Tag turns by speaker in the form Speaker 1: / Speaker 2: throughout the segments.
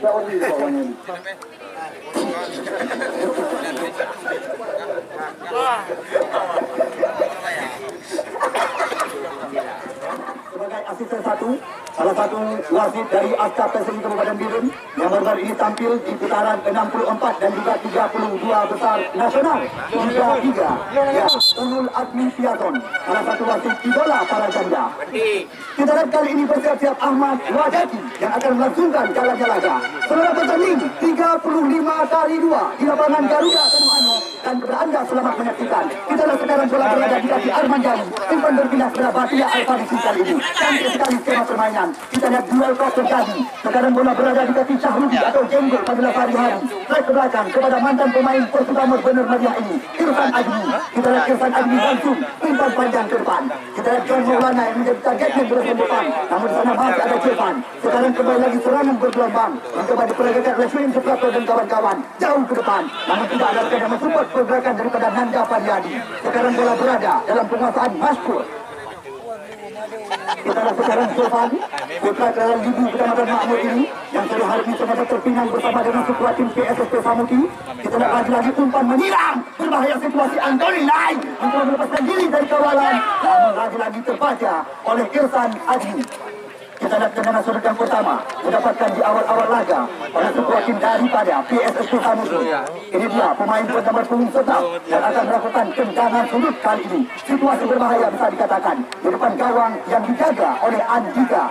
Speaker 1: Saudi bawahnya. Sebagai asisten satu, salah satu wasit dari Askar PSSI Kabupaten Biren yang baru ini tampil di putaran 64 dan juga 32 besar nasional. Juga 3, ya, Ulul Admi Piaton, salah satu wasit idola para janda. Kita lihat kali ini bersiap-siap Ahmad Wajaki yang akan melangsungkan jalannya laga. Saudara bertanding 35-2 di lapangan Garuda Tanoano dan kepada Anda selamat menyaksikan. Kita lihat sekarang bola berada di kaki Arman Jani, umpan berpindah kepada Batia Alfarisi kali ini. Cantik sekali skema permainan. Kita lihat duel cross terjadi. Sekarang bola berada di kaki Syahrudi atau Jenggol pada hari-hari. Strike ke belakang kepada mantan pemain Persibamor Bener Meriah ini, Irfan Admi. Kita lihat Irfan Admi langsung umpan panjang ke depan. Kita lihat John Maulana yang menjadi targetnya berasal depan. Namun di sana masih ada Irfan. Sekarang kembali lagi serangan bergelombang. Mencoba diperagakan oleh Swin Suprato dan kawan-kawan. Jauh ke depan. Namun tidak ada yang mensupport pergerakan daripada Nanda Faryadi. Sekarang bola berada dalam penguasaan Maskur. Kita lihat sekarang Sofan, putra kelahiran Libu Kecamatan Makmur ini yang sore hari ini semasa terpinang bersama dengan sekuat tim PSSP Samuti. Kita lihat lagi umpan menyerang, berbahaya situasi Antoni Lai untuk melepaskan diri dari kawalan. Namun lagi terbaca oleh Irfan Admi. Kita lihat tendangan sudut yang pertama mendapatkan di awal-awal laga oleh sekuat tim daripada PSSP Samuti. Ini dia pemain bernomor punggung tetap yang akan melakukan tendangan sudut kali ini. Situasi berbahaya bisa dikatakan di depan gawang yang dijaga oleh Andika.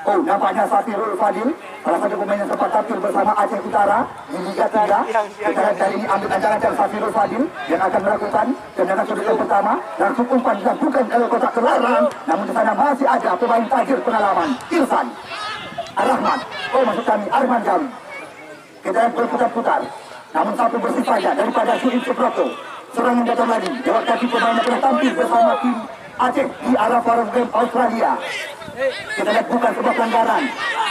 Speaker 1: Oh, nampaknya Safirul Fadil, salah satu pemain yang sempat tampil bersama Aceh Utara di Liga 3. Kita lihat kali ini ambil ancaman Safirul Fadil yang akan melakukan tendangan sudut yang pertama. Langsung umpan dilakukan ke kotak terlarang. Namun di sana masih ada pemain tajir pengalaman, Irfan Rahman. Oh, maksud kami Arman Jami. Kita lihat berputar-putar. Namun satu bersih saja daripada Suin Suproto. Serangan datang lagi. Lewat kaki pemain yang pernah tampil bersama tim Aceh di arah Forum Game Australia. Kita lihat bukan sebuah pelanggaran.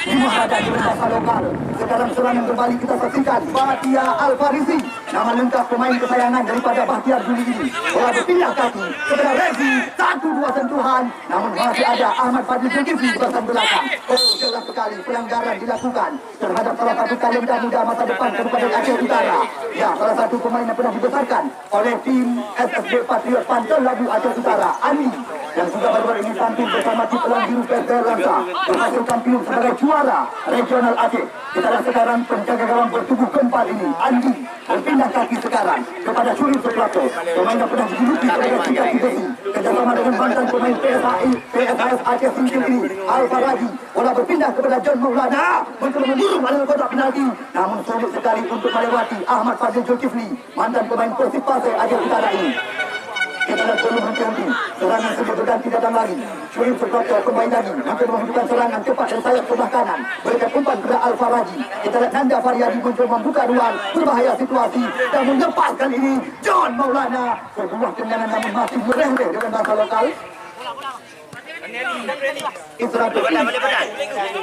Speaker 1: Di Mahada di masa lokal. Sekarang serangan kembali kita saksikan Batia Alfarisi, nama lengkap pemain kesayangan daripada Bahtiar Juli ini. Bola berpindah kaki kepada Rezi, 1-2 sentuhan. Namun masih ada Ahmad Fadil Zulkifli di bagian belakang. Oh, jelas sekali pelanggaran dilakukan terhadap salah satu talenta muda masa depan Kabupaten Aceh Utara. Ya, salah satu pemain yang pernah dibesarkan oleh tim SSB Patriot Pantel Labu Aceh Utara, Ani, yang juga baru-baru ini tampil bersama tim Elang Biru PSDR Langsa, berhasil tampil sebagai juara regional Aceh. Kita lihat sekarang penjaga gawang bertubuh gempal ini, Andi, berpindah kaki sekarang kepada Surin Suprato, pemain yang pernah dijuluki sebagai Tiga Kibesi, kerjasama dengan mantan pemain PSIS Aceh Singkil ini, Alfa Raji. Bola berpindah kepada John Maulana, mencoba memburu pada kotak penalti, namun sulit sekali untuk melewati Ahmad Fadil Zulkifli, mantan pemain Persib Pasir Aceh Utara ini. Kita lihat belum henti-henti, serangan sudah berganti datang lagi. Suin Suprato kembali lagi, hampir menunjukkan serangan cepat dari sayap sebelah kanan, berikan umpan kepada Alfa Raji. Kita lihat Nanda Faryadi mencoba membuka ruang, berbahaya situasi, dan melepaskan ini John Maulana. Sebuah tendangan namun masih mereh-reh dengan bahasa lokal.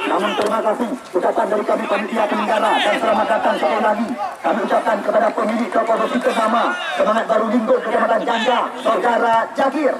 Speaker 1: Namun terima kasih ucapan dari kami panitia penyelenggara dan selamat datang sekali lagi kami ucapkan kepada pemilik kapal besi bersama Semangat Baru Linggo Kecamatan Janda, Saudara Jakir,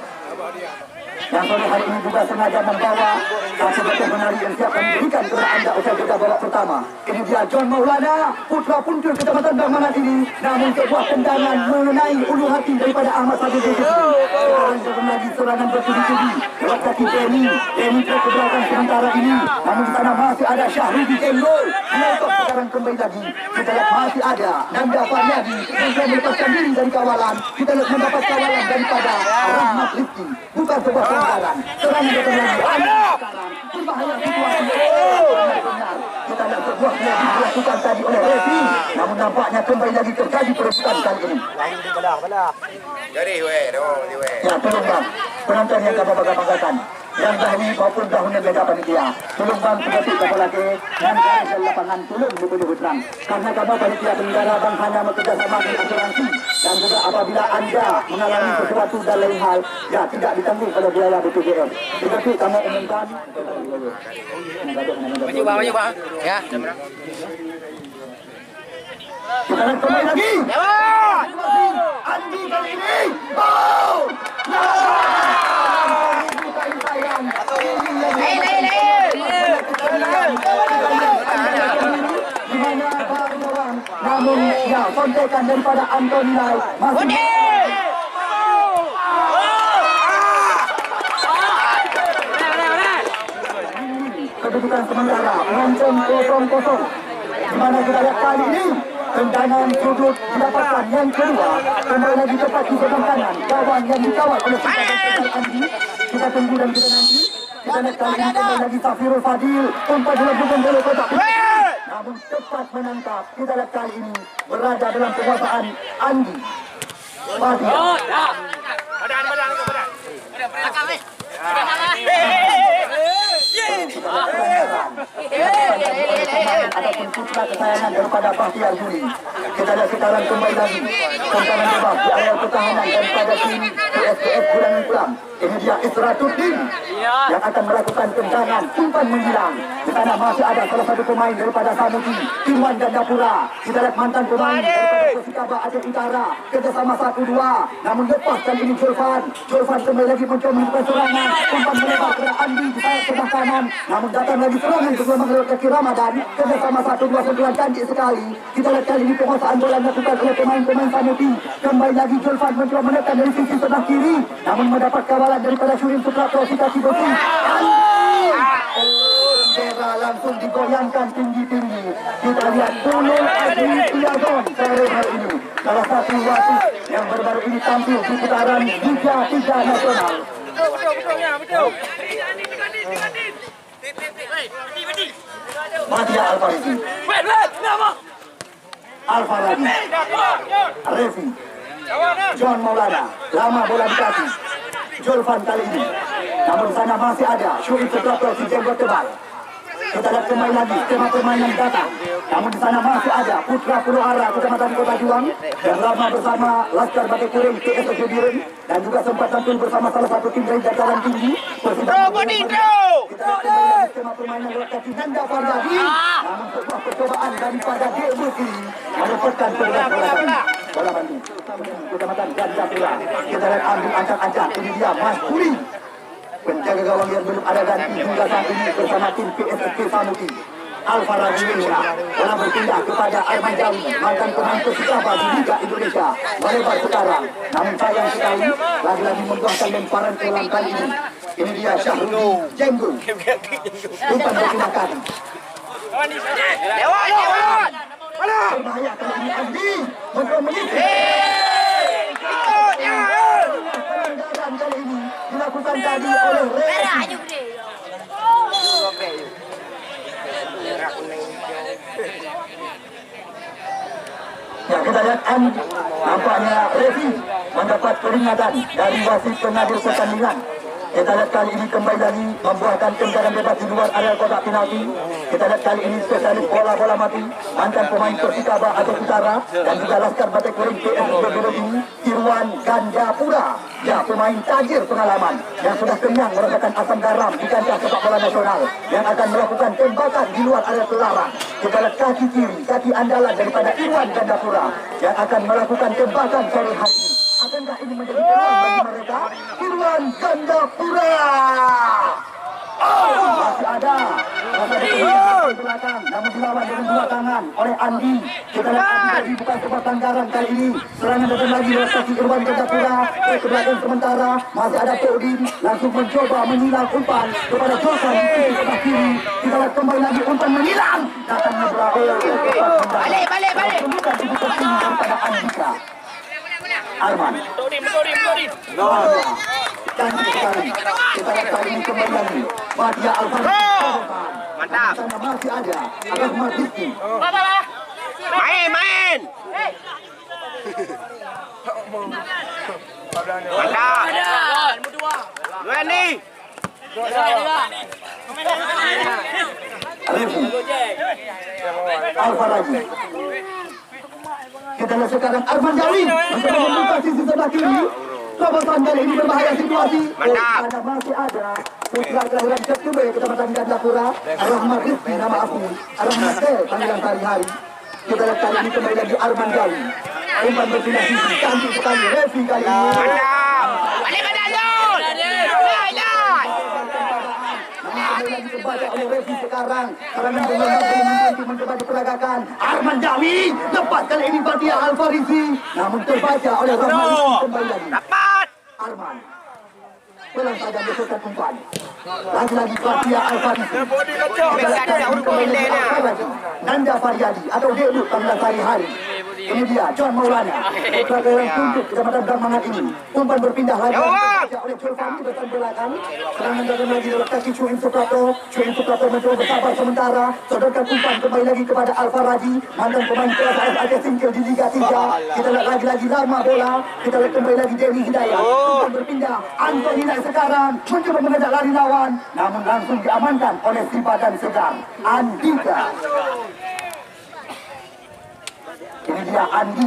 Speaker 1: yang sore hari ini juga sengaja membawa satu botol menari yang siap kami berikan kepada anda usai jeda babak pertama. Ini dia John Maulana, putra puntur Kecamatan Bangmangan ini, namun sebuah tendangan mengenai ulu hati daripada Ahmad Fadil Zulkifli. Sekarang belum lagi serangan bertubi-tubi lewat kaki Demi trek ke belakang sementara ini, namun di sana masih ada Syahrudi Jenggol. Menutup sekarang kembali lagi. Kita lihat masih ada Nanda Faryadi yang telah melepaskan diri dari kawalan. Kita lihat mendapat kawalan daripada Rahmat Rifki. Bukan sebuah pelanggaran. Serangan datang lagi. Berbahaya situasi. Kita lihat sebuah yang dilakukan tadi oleh Refi. Namun nampaknya kembali lagi terjadi perebutan kali ini. Ya, tolong bang. Penonton yang kapal-kapal yang dahulu maupun dahulu yang beda panitia. Tolong bang, tiga-tiga kapal lagi. Dan garis dan lapangan tolong lebih-lebih terang. Karena kamu panitia penyelenggara bang hanya bekerjasama dengan asuransi. Dan juga apabila anda mengalami sesuatu dan lain hal, ya tidak ditanggung oleh biaya BPJS. Jadi kamu umumkan.
Speaker 2: Maju bang, ya.
Speaker 1: Kita lihat kembali lagi. Andi kali ini. Oh! Sontekan daripada Anthony Lai. Kedudukan sementara Mancung 0-0. Di mana kita lihat kali ini tendangan sudut didapatkan yang kedua. Kembali lagi tepat di sebelah kanan. Gawang yang dikawal oleh Andi. Kita tunggu dan kita nanti. Kita lihat kali ini kembali lagi Safirul Fadil. Umpan dilakukan oleh kotak. Namun cepat menangkap. Kita lihat kali ini berada dalam kekuasaan Andi. Fadil. Ataupun putra kesayangan daripada Bahtiar Budi. Kita lihat sekarang kembali lagi tendangan bebas di area pertahanan daripada tim PSPS Bulangan Pulang. Ini dia Isratuddin yang akan melakukan tendangan umpan menghilang. Di sana masih ada salah satu pemain daripada Samuti, Irwan Gandapura. Kita lihat mantan pemain daripada Persikaba Aceh Utara. Kerjasama 1-2. Namun lepaskan ini Julfan. Julfan kembali lagi mencoba melakukan serangan. Umpan melebar kepada Andi di sayap sebelah kanan. Namun datang lagi serangan sebelum mengelak kaki Ramadan. Kerjasama 1-2 sentuhan cantik sekali. Kita lihat kali ini penguasaan bola dilakukan oleh pemain-pemain Samuti. Kembali lagi Julfan mencoba menekan dari sisi sebelah kiri. Namun mendapat kawalan daripada Syurim Suprapto si kaki besi. Bendera langsung digoyangkan tinggi-tinggi. Kita lihat Tulul Adi Tiagon sore hari ini. Salah satu wasit yang baru-baru ini tampil di putaran Liga 3 Nasional. Betul. Madia Alfarisi. Alfarisi. Revi. John Maulana. Lama bola di kaki. Julfan kali ini. Namun sana masih ada Syuib Suprapto si jenggot tebal. Kita lihat kembali lagi pemain yang datang. Namun di sana masih ada Putra Purwoara Kecamatan Kota Juang yang lama bersama Laskar Batik Kuring TSS Biren dan juga sempat tampil bersama salah satu tim dari dataran tinggi. Kita lihat kembali lagi pemain yang lewat kaki Nanda Fardadi. Namun sebuah percobaan daripada Debuti melepaskan bola bantu. Kecamatan Gandapura. Kita lihat ambil ancang-ancang. Ini dia Mas Puri. Penjaga gawang yang belum ada ganti hingga saat ini bersama tim PSSP Samuti. Alfarisi bola berpindah kepada Arman Jawi, mantan pemain Persikaba di Liga Indonesia. Melebar sekarang. Namun sayang sekali lagi-lagi membuahkan lemparan ke dalam kali ini. Ini dia Syahrudi Jenggu. Umpan berpindah kaki. Lewat. Berbahaya kali ini Andi. Mencoba menyisir. Pelanggaran kali ini dilakukan tadi oleh Ya, kita lihat nampaknya Revi mendapat peringatan dari wasit pengatur pertandingan. Kita lihat kali ini kembali lagi membuahkan tendangan bebas di luar area kotak penalti. Kita lihat kali ini spesialis bola-bola mati, mantan pemain Persikaba Aceh Utara dan juga Laskar Batik Kuring PSSB Biren Irwan Gandapura. Ya, pemain tajir pengalaman yang sudah kenyang merasakan asam garam di kancah sepak bola nasional yang akan melakukan tembakan di luar area terlarang. Kita lihat kaki kiri, kaki andalan daripada Irwan Gandapura yang akan melakukan tembakan sore hari ini. Akankah ini menjadi peluang bagi mereka? Irwan Gandapura. Masih ada belakang, namun dilawan dengan dua tangan oleh Andi. Kita lihat Andi bukan sebuah pelanggaran kali ini. Serangan datang lagi oleh kaki Irwan Gandapura ke belakang sementara. Masih ada Todin langsung mencoba menyilang umpan kepada Julfan di sisi sebelah kiri. Kita lihat kembali lagi umpan menyilang. Datangnya berakhir. Balik. Bukan cukup penting daripada Andika. Arman. Cantik sekali. Kita lihat kali ini kembali lagi. Madia Alfarisi. Mantap. Sana masih ada Rahmat Rizki.
Speaker 2: Main. Mantap. Dua nih.
Speaker 1: Alfarisi. Kita lihat sekarang Arman Jawi mencoba membuka sisi sebelah kiri. Terobosan kali ini berbahaya situasi. Karena masih ada putra kelahiran Ketube Kecamatan Gandapura, Rahmat Rizki nama asli, Rahmat panggilan sehari-hari. Kita lihat kali ini kembali lagi Arman Jawi. Umpan berpindah sisi, cantik sekali Revi kali ini. Kembali lagi kebaca oleh Revi sekarang. sekarang. Serangan bola mencoba diperagakan. Arman Jawi lepas kali ini Batia Alfarisi, namun terbaca oleh Rahman kembali lagi.
Speaker 2: Dapat.
Speaker 1: Arman pelan saja besarkan umpan. Lagi-lagi Batia Alfarisi. Nanda Faryadi atau Debut 16 hari. Kemudian John Maulana pelajaran tunjuk kecamatan Darmangat ini. Umpan berpindah lagi oleh Julfani bersama belakang. Serangan datang lagi dalam kaki Chuin Suprato. Chuin Suprato mencoba bersabar sementara. Sodorkan umpan kembali lagi kepada Alfa Raji, mantan pemain kelas Aceh Singkil di Liga 3. Kita lihat lagi lama bola. Kita lihat kembali lagi Dewi Hidayat. Umpan berpindah. Anthony naik sekarang mencoba mengajak lari lawan, namun langsung diamankan oleh si badan segar Andika. Ini dia Andi,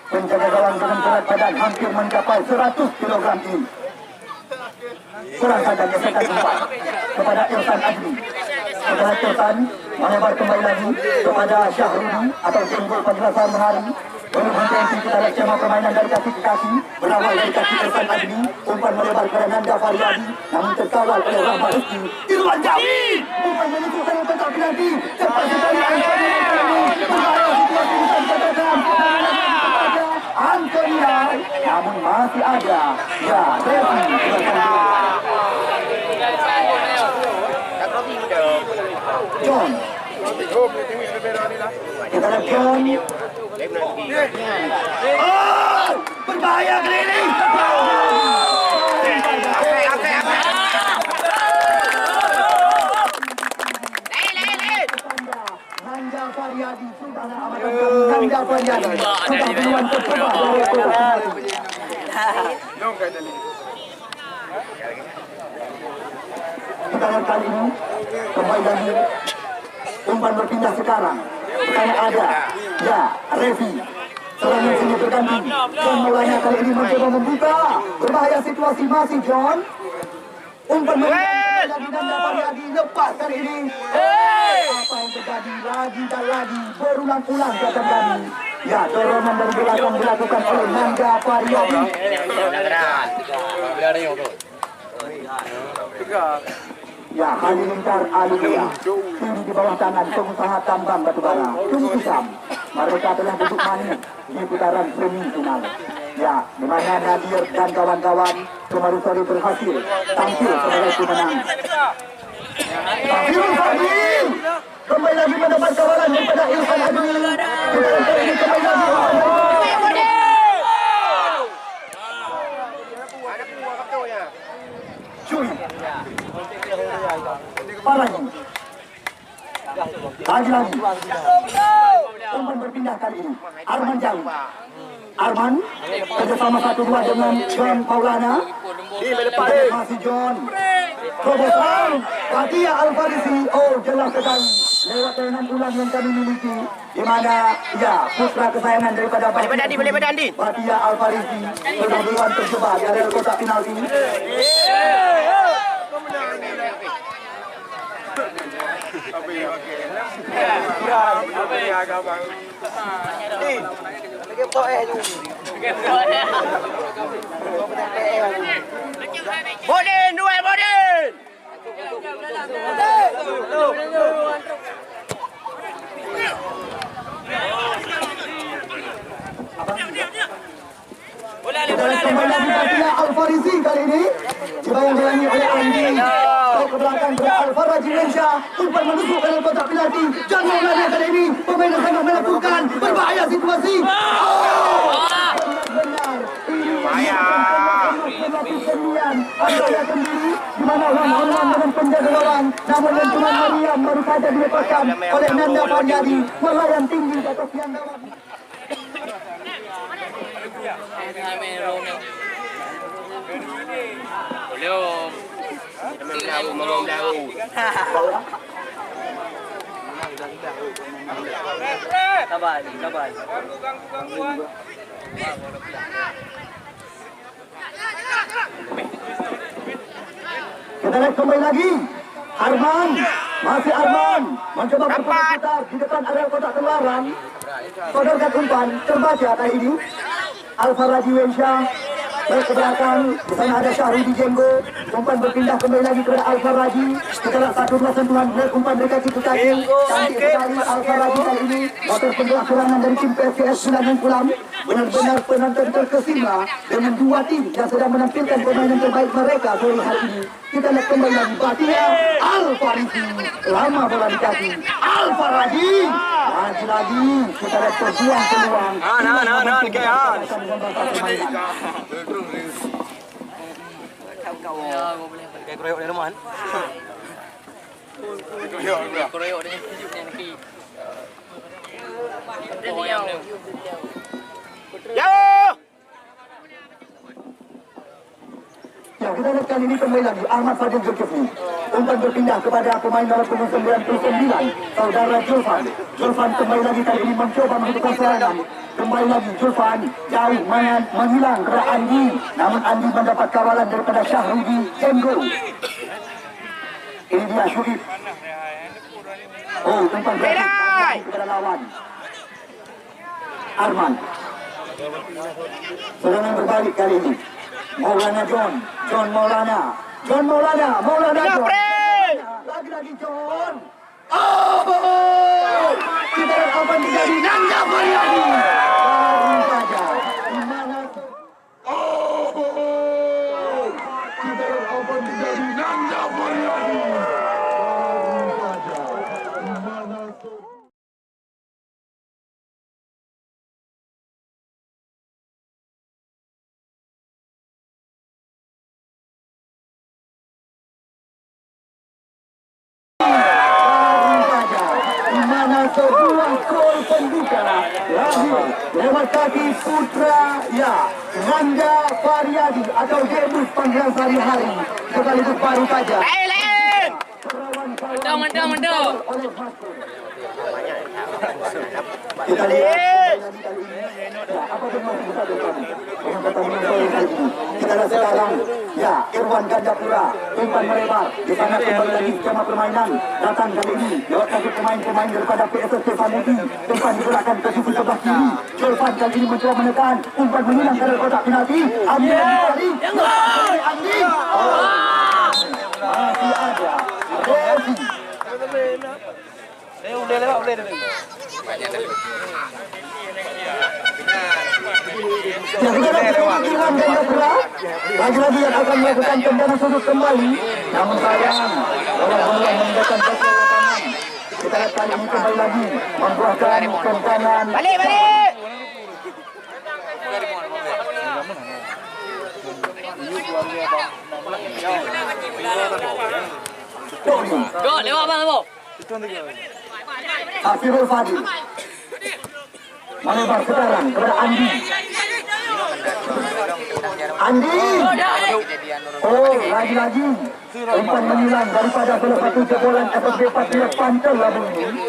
Speaker 1: penjaga gawang dengan berat badan hampir mencapai 100 kg ini. Kurang saja gesekan umpan kepada Irfan Adli. Setelah Irfan melebar kembali lagi kepada Syahrudi atau Jenggol Penjelasan Menari. Berhenti kita lihat skema permainan dari kaki ke kaki. Berawal dari kaki Irfan Adli, umpan melebar kepada Nanda Faryadi, namun terkawal oleh Rahmat Rizki. Irwan Jawi, umpan menentukan kotak penalti. Cepat sekali Anthony berbahaya situasi bisa dikatakan. Antonia, namun masih ada. Ya, Revi. John. Kita lihat John. Oh, berbahaya kali ini. Nanda Faryadi sudah Nanda Faryadi sudah duluan tercoba dari kita lihat kali ini kembali lagi umpan berpindah sekarang. Sekarang ada ya Revi. Serangan sini berganti. John Maulana kali ini mencoba membuka. Berbahaya situasi masih John. Umpan berpindah lagi Nanda Faryadi lepas kali ini. Apa yang terjadi lagi dan lagi berulang-ulang terjadi. Ya, dorongan dari belakang dilakukan oleh Nanda Faryadi. Ya, Halilintar Alumnia tinggi di bawah tangan pengusaha tambang batubara Tung Isam. Mereka telah duduk manis di putaran semifinal. Ya, di mana Nadir dan kawan-kawan kemarin sore berhasil tampil sebagai pemenang. Fadil Fadil kembali lagi mendapat kawalan daripada Irfan Adli. Kembali lagi Cuy Parani lagi umpan berpindah kali ini Arman Jawi. Arman kerjasama 1-2 dengan John Maulana. Masih John terobosan Batia Alfarisi. Oh, jelas sekali lewat tayangan ulang yang kami miliki, di mana ya putra kesayangan daripada Batia Alfarisi sudah duluan tercoba di area kotak penalti.
Speaker 2: Bodin, dua Bodin.
Speaker 1: Kembali lagi Batia Alfarisi kali ini dibayang-bayangi oleh Andi. Ke belakang ke Alfa Raji Lensha, umpan menusuk dalam kotak penalti. John Maulana kali ini pemain yang sangat menakutkan, berbahaya situasi. Benar, ini Anda sendiri di mana orang-orang dengan penjaga gawang, namun lentungan Mariam baru saja dilepaskan oleh Nanda Faryadi melayang tinggi di atas tiang gawang.
Speaker 2: Belum tahu. Sabar.
Speaker 1: Kita lihat kembali lagi Arman, masih Arman mencoba berputar di depan area kotak tengaran. Sodorkan umpan terbaca kali ini Alfa Raji Lensha Baik ke belakang, di sana ada Syahrudi Jenggo. Umpan berpindah kembali lagi kepada Alfa Raji. Kita lihat satu dua sentuhan umpan mereka itu kaki. Cantik sekali Alfa Raji kali ini. Motor penggerak serangan dari tim PSIS Sulangan Kulam. Benar-benar penonton terkesima dengan dua tim yang sedang menampilkan permainan terbaik mereka sore hari ini. Kita lihat kembali lagi Batia Alfa Raji. Lama bola di kaki. Alfa Raji. Lagi-lagi kita lihat berjuang peluang.
Speaker 2: Kayak kroyok di rumah kan? Kroyok dengan hidupnya nanti.
Speaker 1: Ya, kita lihat kali ini kembali lagi Ahmad Fadil Zulkifli. Umpan berpindah kepada pemain nomor 99, saudara Julfan. Julfan kembali lagi kali ini mencoba melakukan serangan. Kembali lagi Julfan jauh menghilang ke Andi. Namun Andi mendapat kawalan daripada Syahrudi Jenggo. Ini dia Syurif. Oh, umpan berpindah kepada lawan. Arman. Serangan berbalik kali ini. Maulana John Maulana John. Lagi-lagi John. Oh, kita lihat apa yang terjadi. Nanda Faryadi. Baru saja. Mana? Oh, kita lihat apa yang terjadi. Nanda Faryadi. Baru saja. Mana? Sebuah gol pembuka lahir lewat kaki putra Nanda Faryadi atau Demus panggilan sehari-hari sekaligus baru saja.
Speaker 2: Mendang.
Speaker 1: Kita lihat apa yang masih bisa dilakukan dengan pertandingan sore kali ini. Kita lihat sekarang Irwan Gandapura umpan melebar di sana kembali lagi skema permainan datang kali ini lewat kaki pemain daripada PSSP Samudi. Umpan digerakkan ke sisi sebelah kiri. Julfan kali ini mencoba menekan umpan menyilang ke kotak penalti. Andi Andi masih ada Rezi.
Speaker 2: Udah lewat.
Speaker 1: Lagi-lagi yang akan melakukan tendangan sudut kembali. Namun sayang, bola menggunakan kaki lapangan. Kita lihat kali ini kembali lagi membuahkan tendangan.
Speaker 2: Balik. Go, lewat bang, Bo.
Speaker 1: Hafirul Fadil melebar sekarang kepada Andi. Oh, lagi-lagi umpan menyilang daripada salah satu jebolan FSB Patriot Pantel Labuan ini.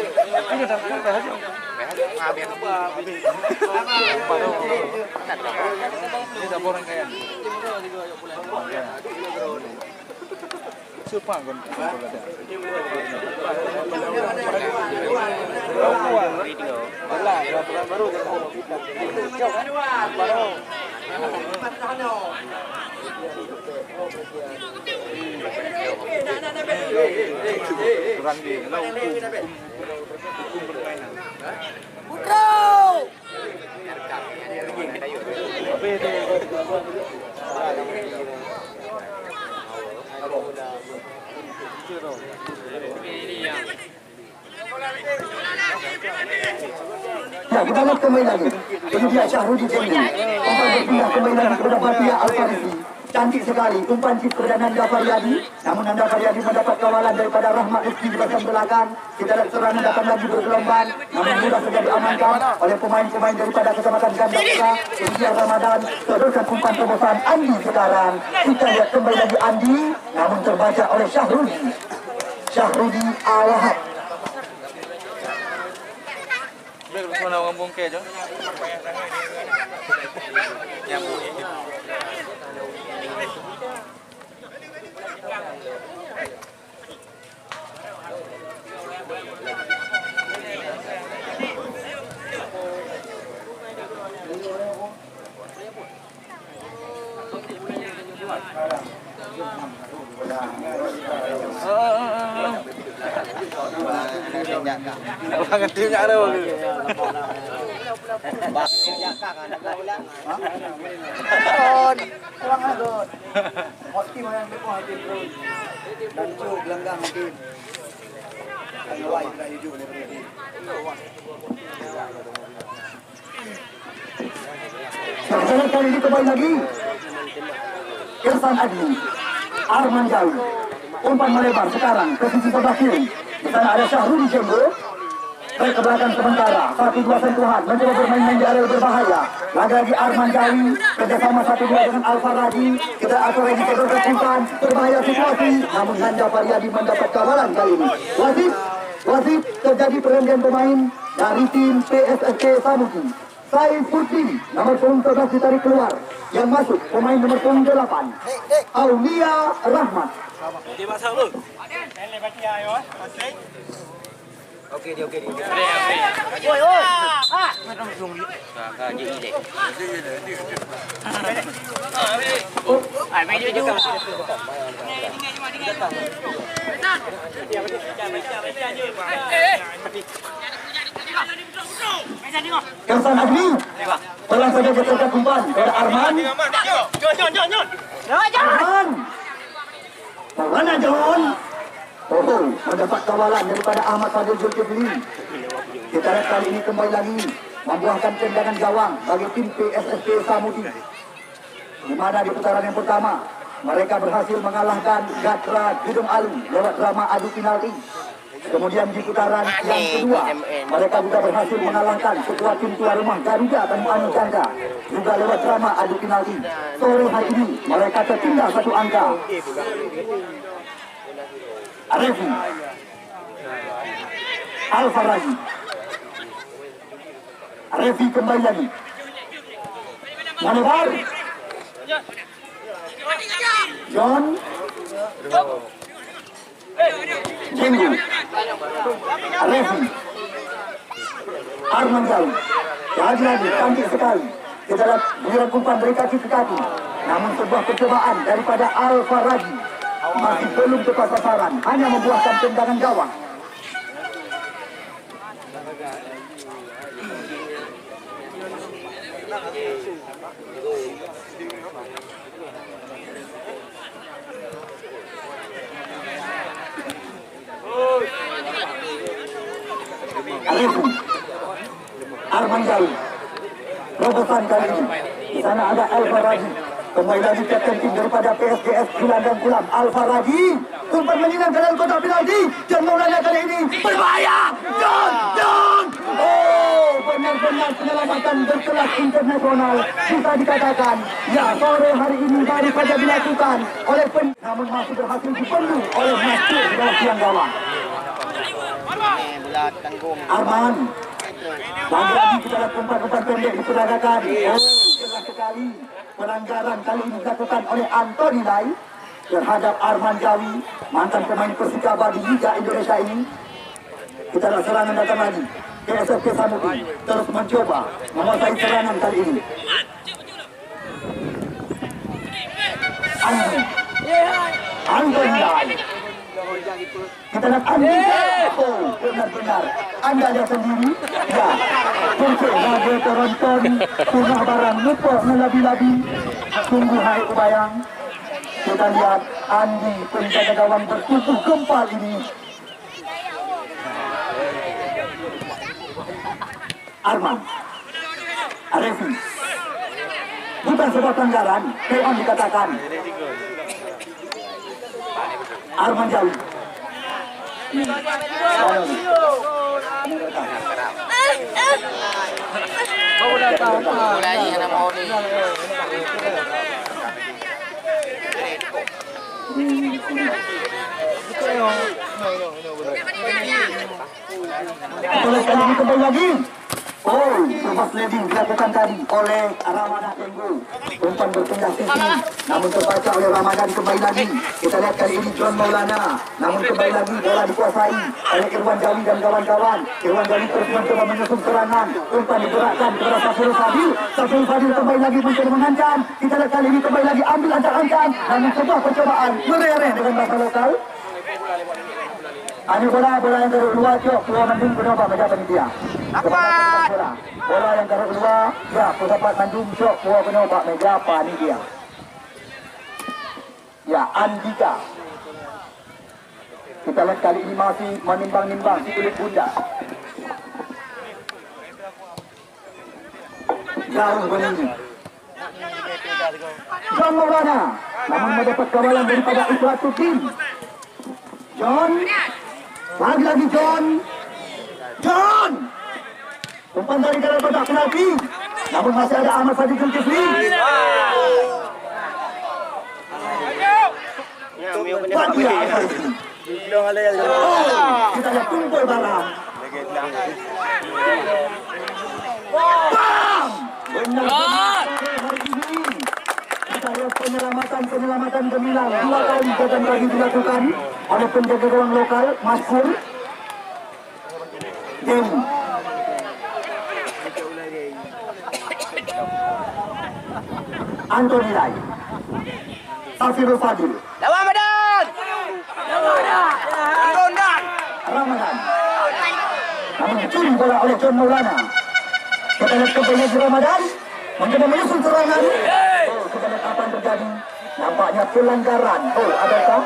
Speaker 1: Ya, kita lihat kembali lagi. Ini dia Syahrudi Jenggo. Umpan berpindah kembali lagi kepada Batia Al-Farisi. Cantik sekali umpan chip kepada Nanda Faryadi. Namun Nanda Faryadi mendapat kawalan daripada Rahmat Rizki di bagian belakang. Kita lihat serangan datang lagi bergelombang. Namun mudah saja diamankan oleh pemain-pemain daripada Kecamatan Gandapura. Ini dia Ramadan. Teruskan umpan terobosan Andi sekarang. Kita lihat kembali lagi Andi. Namun terbaca oleh Syahrudi Al-Wahab.
Speaker 3: Mana orang bongkar je. Abang tim nak ada.
Speaker 1: Kurang ada. Hoki mana yang depan hati terus. Dan cuk gelanggang mungkin. Ayo wai kita hidup daripada ini. Sekarang kali ini kembali lagi. Irfan Adli, Arman Jawi, umpan melebar sekarang ke sisi sebelah kiri. Di sana ada Syahrul Jenggo. Baik ke belakang sementara, 1-2 sentuhan, mencoba bermain-main di area berbahaya. Lagi-lagi Arman Jawi, kerjasama 1-2 dengan Alfa Raji. Kita atur lagi keberkatan, berbahaya situasi. Namun Nanda Pariadi mendapat kawalan kali ini. Wasit terjadi pergantian pemain dari tim PSSK Samuki. Saif Putri, nomor punggung 11 ditarik keluar. Yang masuk, pemain nomor punggung 8. Aulia Rahmat.
Speaker 2: Okey dia. Main dia juga.
Speaker 1: Irfan Adli. Pelan saja ketika umpan kepada Arman. Arman. Mana John? Mendapat kawalan daripada Ahmad Fadil Zulkifli. Kita lihat kali ini kembali lagi membuahkan tendangan gawang bagi tim PSSK Samudi. Di mana di putaran yang pertama mereka berhasil mengalahkan Gatra Gunung Alu lewat drama adu penalti. Kemudian di putaran yang kedua mereka juga berhasil mengalahkan sebuah tim tuan rumah Garuda dan Mu'anu Janda juga lewat drama adu penalti. Sore hari ini mereka tertinggal 1 angka. Refi Alfa Raji. Refi kembali lagi. Manobar John Jenggu. Refi Arman Jawi. Lagi cantik sekali. Kita lihat giliran umpan dari kaki ke kaki. Namun sebuah percobaan daripada Alfa Raji masih belum tepat sasaran, hanya membuahkan tendangan gawang. Arifin Arman Jawi, terobosan kali ini. Di sana ada Alfa Raji. Kembali lagi kapten tim daripada PSGS Gelandang Kulam Alfa Raji. Umpan menyilang ke dalam kotak penalti. John Maulana kali ini berbahaya. John. Oh, benar-benar penyelamatan berkelas internasional. Bisa dikatakan, ya sore hari ini baru saja dilakukan oleh namun masih berhasil dipenuhi oleh Masjid di dalam tiang gawang. Arman. Lagi-lagi kita lihat umpan-umpan pendek diperagakan. Oh, jelas sekali. Pelanggaran kali ini dilakukan oleh Antoni Lai terhadap Arman Jawi, mantan pemain Persikaba di Liga Indonesia ini. Kita lihat serangan datang lagi. PSSK Samudi terus mencoba menguasai serangan kali ini. Antoni Lai. Kita lihat Andi. Oh, benar-benar. Anda lihat sendiri. Ya. Kursi lagi teronton. Punah barang lupa ngelabi-labi. Sungguh hai kebayang. Kita lihat Andi penjaga gawang bertubuh gempal ini. Arman. Arefi. Bukan sebuah pelanggaran. Keon dikatakan. Arman Jawi.
Speaker 2: Kau dah tahu lagi anak mau ni.
Speaker 1: Kembali lagi. Oh, lepas leading dilakukan tadi oleh Ramadan Tenggu. Umpan berpindah sisi, namun terbaca oleh Ramadan kembali lagi. Kita lihat kali ini John Maulana, namun kembali lagi bola dikuasai oleh Irwan Jawi dan kawan-kawan. Irwan Jawi terus mencoba menyusun serangan. Umpan digerakkan kepada Safirul Fadil. Safirul Fadil kembali lagi mencoba mengancam. Kita lihat kali ini kembali lagi ambil ancang-ancang, namun sebuah percobaan merereh dengan bahasa lokal. Ani bola yang kedua cok, keluar Bandung kenapa baca panitia? Dapat. Bola yang kedua, ya, dapat Bandung cok, keluar kenapa meja panitia? Ya, Andika. Kita lihat kali ini masih menimbang-nimbang si kulit bunda. Jauh meninggi. John Maulana, namun mendapat kawalan daripada Ibratuddin. John, lagi John. Umpan dari dalam kotak penalti, namun masih ada Ahmad Sadiq Zulkifli. Kita lihat kumpul balang. Bam! Benar. Kita lihat penyelamatan gemilang 2 kali jalan kaki dilakukan oleh penjaga gawang lokal Maskur. Tim Antoni Lai, Safirul Fadil,
Speaker 2: Lawan Medan.
Speaker 1: Ramadan. Namun dicuri bola oleh John Maulana. Kita lihat kembali di Ramadan mencoba menyusun serangan. Oh, kita lihat apa yang terjadi. Nampaknya pelanggaran. Oh, adakah?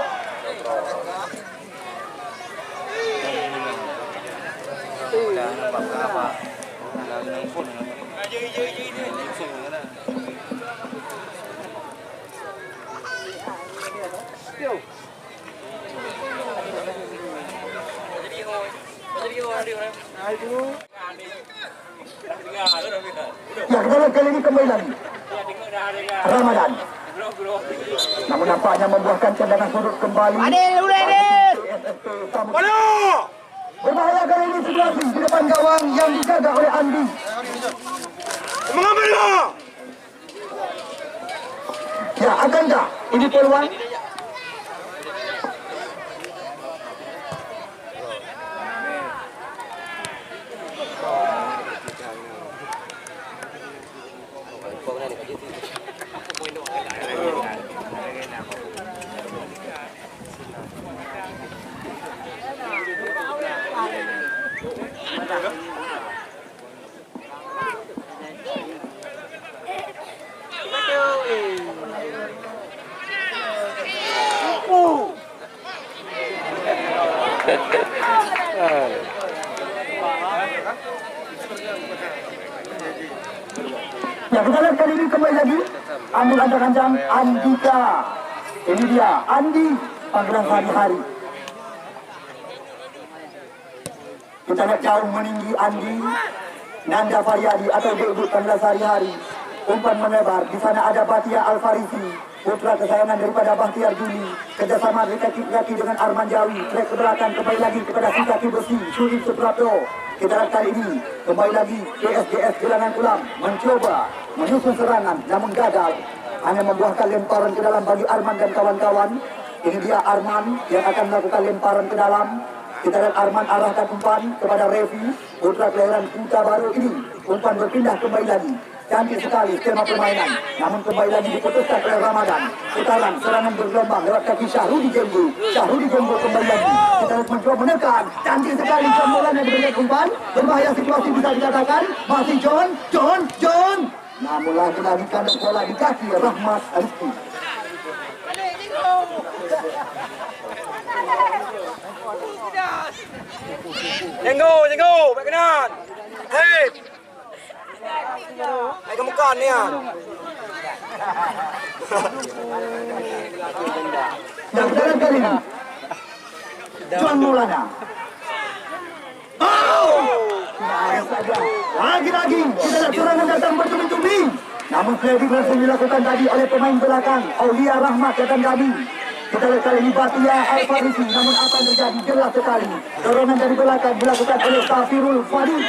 Speaker 1: Ya, kita lihat kali ini kembali lagi Ramadan. Namun nampaknya membuahkan tendangan sudut kembali. Berbahaya kali ini situasi di depan gawang yang dijaga oleh Andi. Ya, akankah ini peluang? Ya, kita lihat kali ini kembali lagi ambil ancang-ancang Andika. Ini dia Andi panggilan hari-hari. Kita lihat jauh meninggi Andi. Nanda Faryadi atau Debut panggilan hari-hari. Umpan melebar. Di sana ada Batia Al-Farisi, putra kesayangan daripada Bahtiar Juli. Kerjasama kaki dengan Arman Jawi. Trek ke belakang kembali lagi kepada si kaki besi Syurif Suprapto. Kita lihat kali ini kembali lagi PSGS Gelangan Ulam mencoba menyusun serangan namun gagal, hanya membuahkan lemparan ke dalam bagi Arman dan kawan-kawan. Ini dia Arman yang akan melakukan lemparan ke dalam. Kita lihat Arman arahkan umpan kepada Revi, putra kelahiran Kuta Baru ini. Umpan berpindah kembali lagi. Cantik sekali skema permainan, namun kembali lagi diputuskan oleh Ramadan. Putaran serangan bergelombang lewat kaki Syahrudi Jembo. Syahrudi Jembo kembali lagi. Kita harus mencoba menekan. Cantik sekali John Maulana yang berikan umpan. Berbahaya situasi bisa dikatakan. Masih John. Namun lagi kandas bola di kaki Rahmat Rizki.
Speaker 2: Jenggo, baik kanan. Hei. Ay kamukan niya.
Speaker 1: Yang dalam kali ini John Maulana. Lagi-lagi kita lihat serangan datang bertubi-tubi. Namun Freddy berhasil dilakukan tadi oleh pemain belakang Aulia Rahmat datang tadi. Kita lihat kali ini Batia Al-Farisi. Namun apa yang terjadi jelas sekali. Dorongan dari belakang dilakukan oleh Safirul Fadil.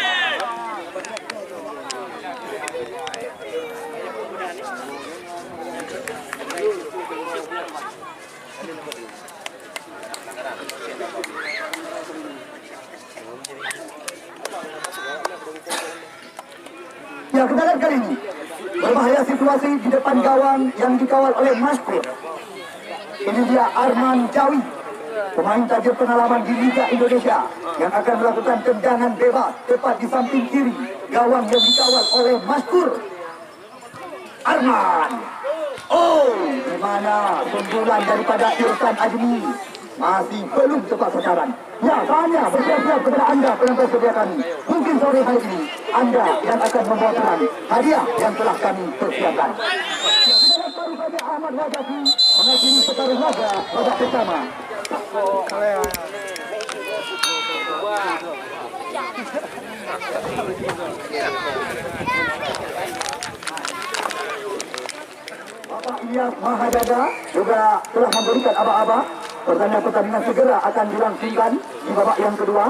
Speaker 1: Ya, kita lihat kali ini berbahaya situasi di depan gawang yang dikawal oleh Maskur. Ini dia Arman Jawi, pemain tajam pengalaman di Liga Indonesia yang akan melakukan tendangan bebas tepat di samping kiri gawang yang dikawal oleh Maskur Arman. Oh, di mana sundulan daripada Irfan Azmi masih belum tepat sasaran. Ya, tanya bersiap-siap kepada anda penonton setia kami. Mungkin sore hari ini anda yang akan membawa pulang hadiah yang telah kami persiapkan. Baru saja Ahmad Wajabi mengakhiri separuh laga babak pertama. Bapak Ilyas Mahadada juga telah memberikan aba-aba. Pertandingan segera akan dilangsungkan di babak yang kedua.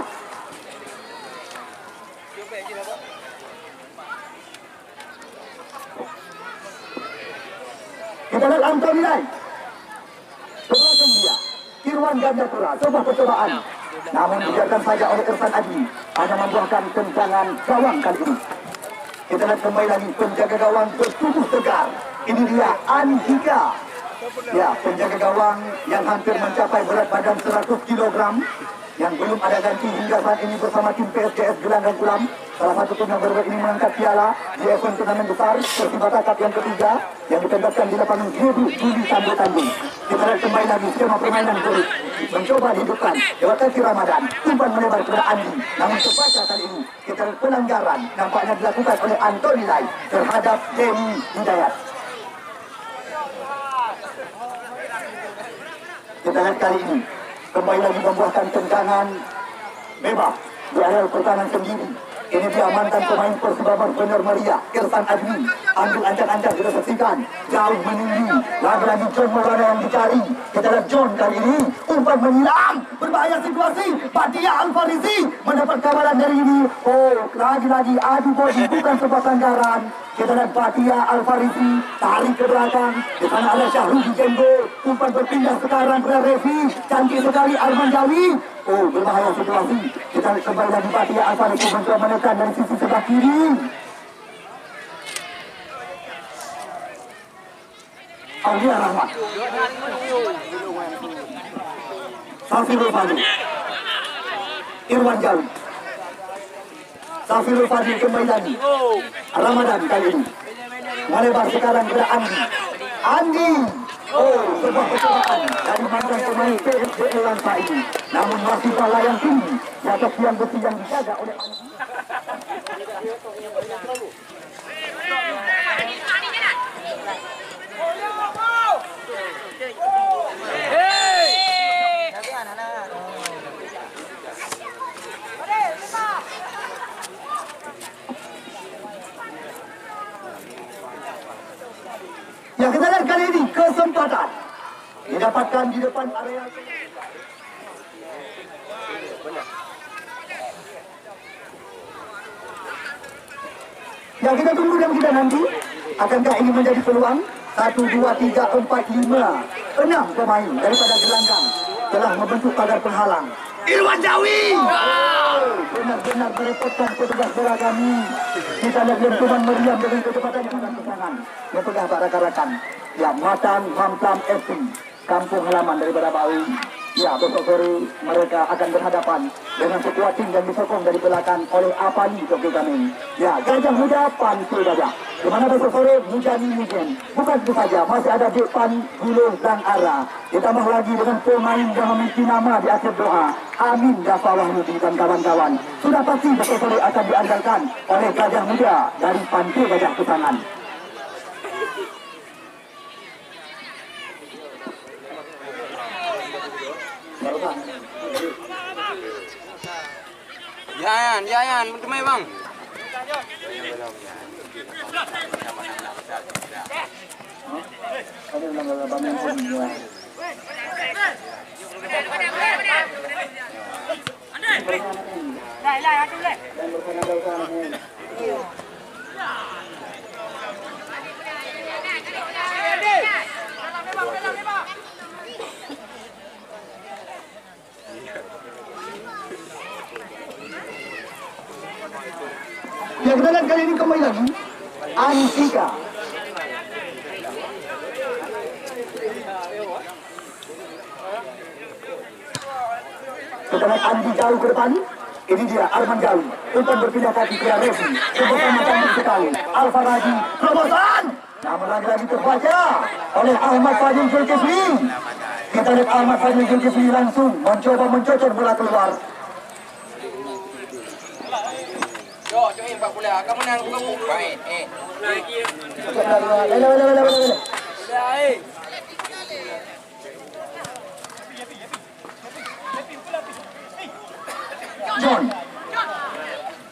Speaker 1: Kita lihat angka nilai. Sebelum dia, Irwan Gandapura, sebuah percobaan. Namun dibiarkan saja oleh Irfan Azmi, hanya membuahkan tendangan gawang kali ini. Kita lihat kembali lagi penjaga gawang bertubuh tegar. Ini dia Andika. Ya, penjaga gawang yang hampir mencapai berat badan 100 kg yang belum ada ganti hingga saat ini bersama tim PSGS Gelanggang Kulam. Salah satu tim yang baru ini mengangkat piala di event turnamen besar Persibata Cup yang ketiga yang ditembakkan di lapangan Gebu Budi Sambo Tanjung. Kita lihat kembali lagi skema permainan sulit mencoba dihidupkan lewat Teti Ramadan, umpan melebar kepada Andi. Namun terbaca kali ini kita lihat pelanggaran nampaknya dilakukan oleh Antoni Lai terhadap Demi Hidayat. Kita lihat kali ini kembali lagi membuahkan tendangan bebas di area pertahanan sendiri. Ini diamankan pemain Persibaba Benar Maria, Irfan Azmi. Ambil ancang-ancang, kita saksikan jauh meninggi. Lagi-lagi John Maulana yang dicari. Kita lihat John kali ini umpan menyilang, berbahaya situasi. Batia Al-Farisi mendapat kabaran dari ini. Oh, lagi-lagi adu body, bukan sebuah pelanggaran. Kita lihat Batia Al-Farisi tarik ke belakang. Di sana ada Syahrudi Jenggo. Umpan berpindah sekarang kepada Revi. Cantik sekali Arman Jawi. Oh, berbahaya situasi. Kita lihat kembali lagi Batia Al-Farisi mencoba menekan dari sisi sebelah kiri. Aulia Rahmat, Safirul Fadil, Irwan Jawi, Safirul Fadil kembali lagi. Ramadan kali ini melebar sekarang kepada Andi. Oh, sebuah percobaan dari mantan pemain PSGL Lansa ini. Namun masih bola yang tinggi di atas tiang besi yang dijaga oleh Andi. Yang kita lihat kali ini kesempatan didapatkan di depan area. Yang kita tunggu dan kita nanti, akankah ini menjadi peluang? 1, 2, 3, 4, 5, 6 pemain daripada Gelanggang telah membentuk pagar penghalang. Irwan Jawi! Benar-benar merepotkan petugas bola kami. Kita lihat lentuman meriam dengan kecepatan yang akan kesangan. Yang tengah rakan-rakan. Ya, Matan Mamtam FC, kampung halaman daripada Bawi. Ya, besok sore mereka akan berhadapan dengan sebuah tim yang disokong dari belakang oleh Apali joki kami. Ya, Gajah Muda Pantul Gajah. Di mana besok sore Mujani Mujen. Bukan itu saja, masih ada Depan Gulung dan Ara. Ditambah lagi dengan pemain yang memiliki nama di akhir doa, Amin Dafa Wahyudi dan kawan-kawan. Sudah pasti besok sore akan diandalkan oleh Gajah Muda dari Pantul Gajah Kutangan.
Speaker 2: Jangan, bermain bang.
Speaker 1: Ya, kita lihat kali ini kembali lagi Andika. Kita lihat Andi jauh ke depan. Ini dia Arman Jawi. Umpan berpindah kaki ke Revi. Bersama cantik sekali. Alfa Raji. Terobosan. Namun lagi-lagi terbaca oleh Ahmad Fadil Zulkifli. Kita lihat Ahmad Fadil Zulkifli langsung mencoba mencocor bola keluar.
Speaker 2: Yo, cuy, Pak Pula, kamu nang kamu. Baik,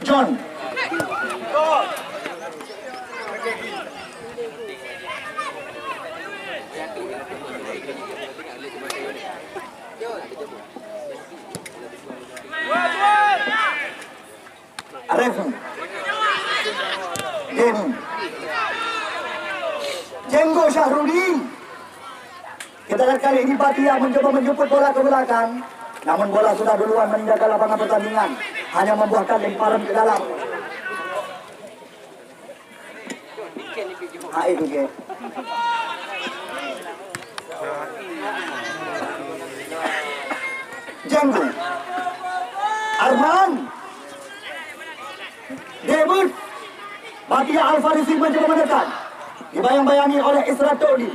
Speaker 1: John. Revi. Denny. Jenggo Syahrudi. Kita lihat kali ini Batia mencoba menjemput bola ke belakang. Namun bola sudah duluan meninggalkan lapangan pertandingan. Hanya membuahkan lemparan ke dalam. Itu ke. Jenggo. Arman. Debut. Batia Al-Farisi mencoba menekan. Dibayang-bayangi oleh Isra Todi.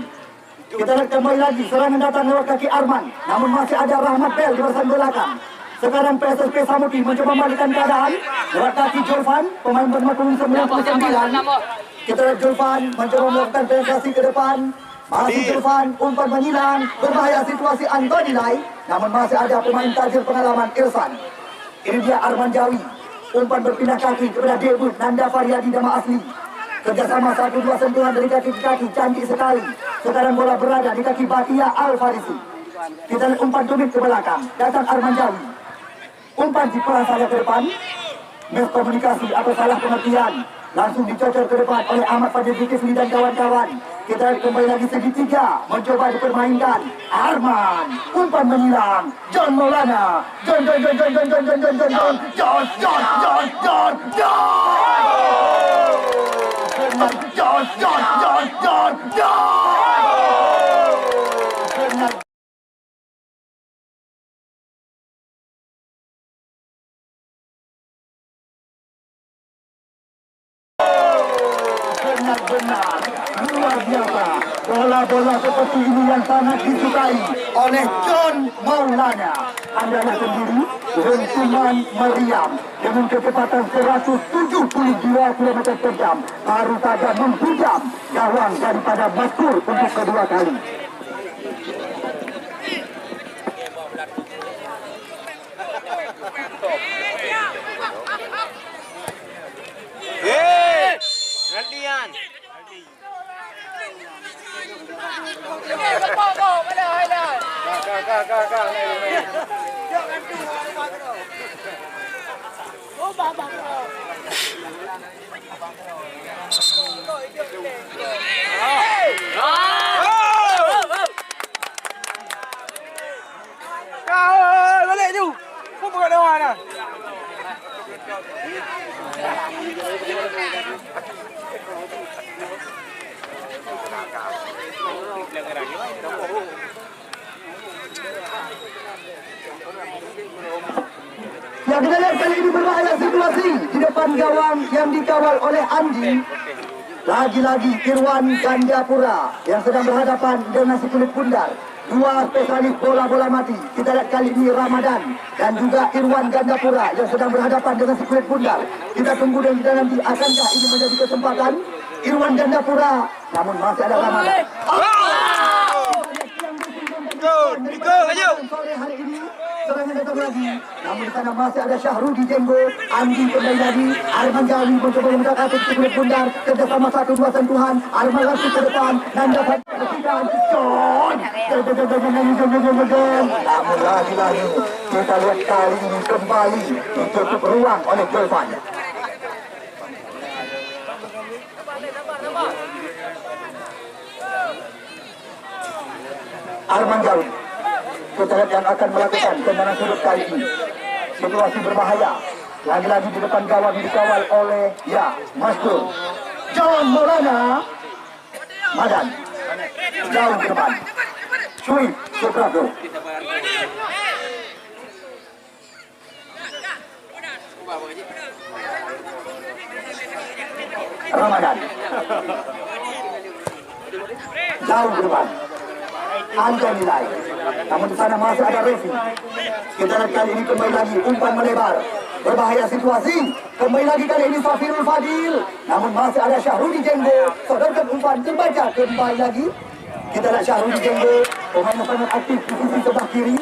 Speaker 1: Kita lihat kembali lagi serangan datang lewat kaki Arman. Namun masih ada Rahmat Bel di barisan belakang. Sekarang PSSP Samuti mencoba membalikkan keadaan lewat kaki Julfan, pemain bernomor 99. Kita lihat Julfan mencoba melakukan penetrasi ke depan. Masih Julfan, umpan menyilang, berbahaya situasi Antoni Lai. Namun masih ada pemain tajir pengalaman Irfan. Ini dia Arman Jawi. Umpan berpindah kaki kepada debut Nanda Faryadi Dama Asli. Kerjasama 1-2 sentuhan dari kaki ke kaki, cantik sekali. Sekarang bola berada di kaki Batia Al-Farisi. Kita lihat umpan tumit ke belakang. Datang Arman Jawi. Umpan dipelan saja ke depan. Miskomunikasi atau salah pengertian. Langsung dicocor ke depan oleh Ahmad Fadil Zulkifli dan kawan-kawan. Kita lihat kembali lagi segitiga. Mencoba dipermainkan. Arman. Umpan menyilang. John Maulana. John. Benar-benar luar biasa. Bola-bola seperti ini yang sangat disukai oleh John Maulana. Anda lihat sendiri dentuman meriam dengan kecepatan 172 km per jam baru saja menghujam gawang daripada Maskur untuk kedua kali.
Speaker 2: Gantian. Balik tu. Kau buka dewan ah.
Speaker 1: Ya, kita lihat kali ini berbahaya situasi di depan gawang yang dikawal oleh Andi. Lagi-lagi Irwan Gandapura yang sedang berhadapan dengan si kulit bundar. Dua spesialis bola-bola mati. Kita lihat kali ini Ramadan dan juga Irwan Gandapura yang sedang berhadapan dengan si kulit bundar. Kita tunggu dan kita nanti akankah ini menjadi kesempatan Irwan Gandapura. Namun masih ada Ramadan. Sore hari ini serangan datang lagi. Namun di sana masih ada Syahrudi Jenggo, Andi kembali lagi, Arman Jawi mencoba mendekati kaki kulit bundar, kerjasama 1-2 sentuhan, Arman langsung ke depan, Nanda Fadil John. Namun lagi-lagi kita lihat kali ini kembali ditutup ruang oleh Julfan. Arman Jawi. Kita lihat yang akan melakukan tendangan sudut kali ini. Situasi berbahaya. Lagi-lagi di depan gawang dikawal oleh Maskur. John Maulana. Madan. Jauh ke depan. Sweep Suprapto. Ramadan. Jauh ke depan. Anda nilai. Namun di sana masih ada Revi. Kita lihat kali ini kembali lagi umpan melebar. Berbahaya situasi. Kembali lagi kali ini Safirul Fadil. Namun masih ada Syahrudi Jenggo. Sodorkan umpan terbaca kembali lagi. Kita lihat Syahrudi Jenggo. Pemain yang sangat aktif di sisi sebelah kiri.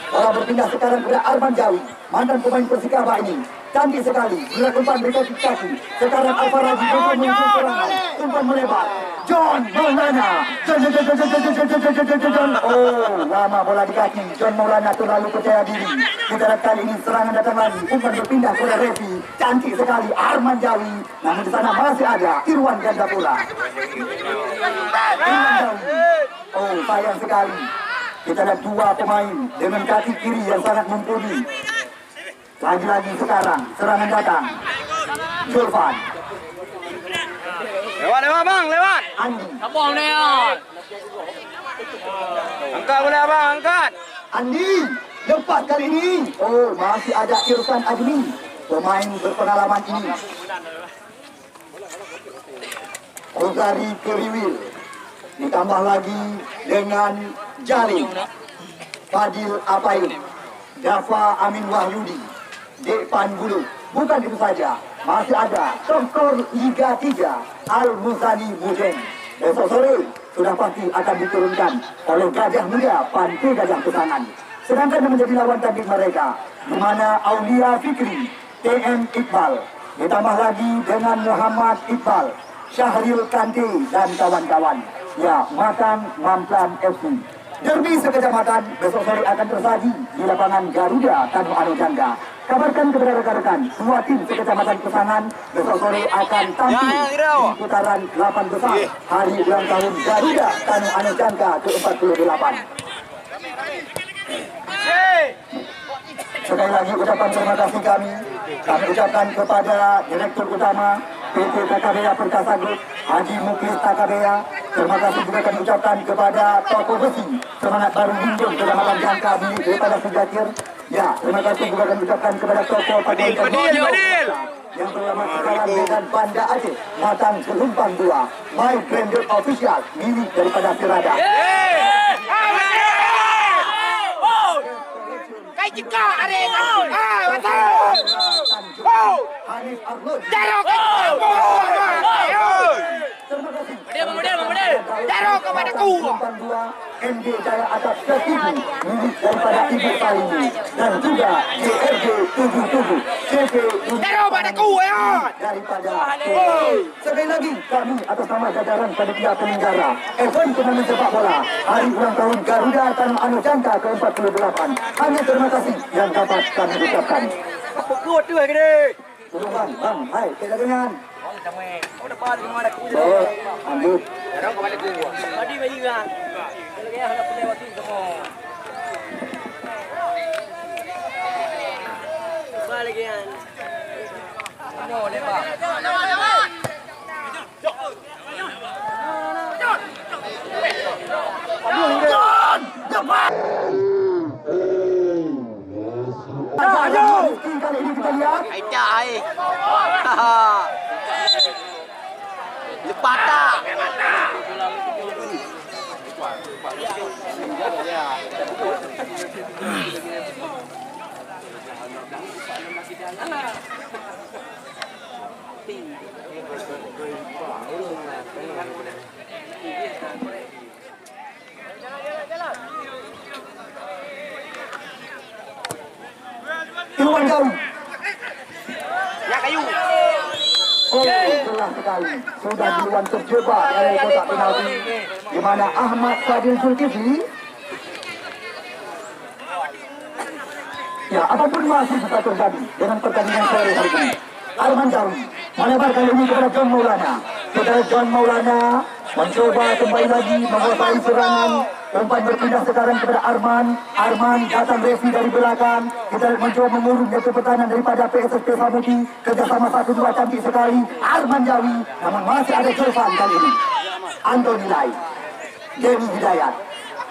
Speaker 1: Bola berpindah sekarang kepada Arman Jawi. Mantan pemain Persikaba ini. Cantik sekali. Bila umpan berkaki kaki. Sekarang Alfaraji berusaha menuju serangan. Umpan melebar. John Maulana. John. Oh, lama bola di kaki. John Maulana terlalu percaya diri. Kita lihat kali ini serangan datang lagi. Umpan berpindah kepada Revi. Cantik sekali Arman Jawi. Namun di sana masih ada Irwan Gandapura. Irwan Jawi. Oh, sayang sekali. Kita lihat dua pemain dengan kaki kiri yang sangat mumpuni. Lagi-lagi sekarang serangan datang. Julfan.
Speaker 3: Lewat bang, lewat.
Speaker 1: Andi.
Speaker 2: Abang ni ah.
Speaker 3: Angkat boleh abang, angkat.
Speaker 1: Andi. Lepas kali ini. Oh, masih ada Irfan Admi. Pemain berpengalaman ini. Rosari Keriwil. Ditambah lagi dengan Jalil. Fadil Apain. Dafa Amin Wahyudi. Depan Bulu. Bukan itu saja. Masih ada Doktor Liga 3 Al-Muzani Mujeng. Besok sore sudah pasti akan diturunkan oleh Gajah Muda Pantai Gajah Pesangan. Sedangkan yang menjadi lawan tanding mereka di mana Aulia Fikri, TM Iqbal, ditambah lagi dengan Muhammad Iqbal, Syahril Kante dan kawan-kawan. Ya, Matan Mamplan FC. Derby sekecamatan besok sore akan tersaji di lapangan Garuda Tanu Anu Jangga. Kabarkan kepada rekan-rekan, dua tim sekecamatan Pesangan besok sore akan tampil di putaran 8 besar hari ulang tahun Garuda Tanu Anu Jangga ke-48. Sekali lagi ucapan terima kasih kami ucapkan kepada Direktur Utama PT Takabea Perkasa Group Haji Muklis Takabea. Terima kasih juga kami ucapkan kepada Toko Besi Semangat Baru Hindun Kecamatan Jangka milik daripada Sejakir. Ya, terima kasih juga kami ucapkan kepada Toko Padil yang bernama sekarang dengan Banda Aceh Matang Selumpang 2 My Branded Official milik daripada Sirada.
Speaker 2: Kay jika ada
Speaker 1: Hanif Arlud. Terima kasih.
Speaker 2: Darok kepada ku.
Speaker 1: MD Jaya Atap Ketiga milik daripada Ibu Salini dan juga JRG 77 CV
Speaker 2: Darok pada ku ya.
Speaker 1: daripada sekali lagi kami atas nama jajaran panitia penyelenggara event turnamen sepak bola hari ulang tahun Garuda Tanu Anu Jangka ke-48. Hanya terima kasih yang dapat kami ucapkan.
Speaker 2: Kuat tu gede.
Speaker 1: Tolong bang, hai kita dengan
Speaker 2: Oh depan rumah ada ku.
Speaker 1: oh ambil
Speaker 2: Darok kepada ku. Tadi bayi kan. Lagi ada pelewat tu semua. Balik kan. Semua lepas.
Speaker 1: John depan. Kali ini kita lihat
Speaker 2: Ai. Lepas tak.
Speaker 1: Irwan Jawi.
Speaker 2: Ya kayu.
Speaker 1: Oh, jelas sekali. Sudah duluan terjebak dari kotak penalti di mana Ahmad Fadil Zulkifli. Ya, apapun masih bisa terjadi dengan pertandingan sore hari ini. Arman Jawi melebar kali ini kepada John Maulana. Saudara John Maulana mencoba kembali lagi menguasai serangan. Umpan berpindah sekarang kepada Arman. Arman datang Revi dari belakang. Kita mencoba mengurung jatuh pertahanan daripada PSSP Samuti. Kerjasama 1-2 cantik sekali. Arman Jawi. Namun masih ada Julfan kali ini. Antoni Lai. Dewi Hidayat.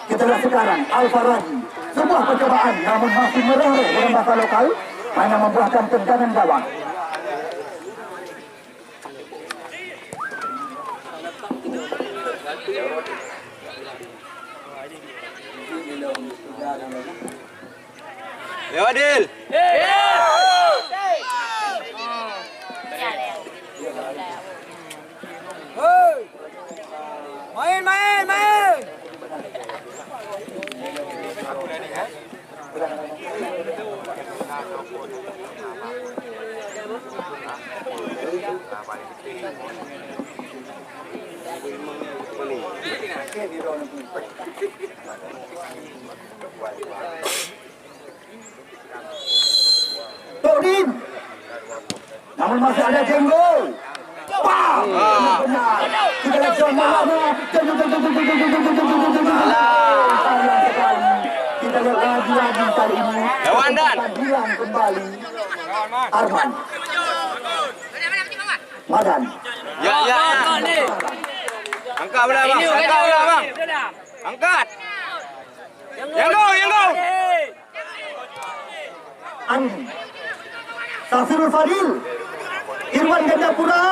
Speaker 1: Kita lihat sekarang Alfaraji. Sebuah percobaan namun masih merengek dengan bahasa lokal. Hanya membuahkan tendangan gawang.
Speaker 3: Leo Adil. Main.
Speaker 1: Todin. Namun masih ada Jenggo. Wah, benar. Kita lihat John Malama. Kita lihat lagi kali ini.
Speaker 3: Lawandan.
Speaker 1: Hilang kembali. Arman. Madan.
Speaker 3: Ya. Angkat bola bang. Angkat. Yang go.
Speaker 1: Andi. Safirul Fadil. Irwan Gandapura.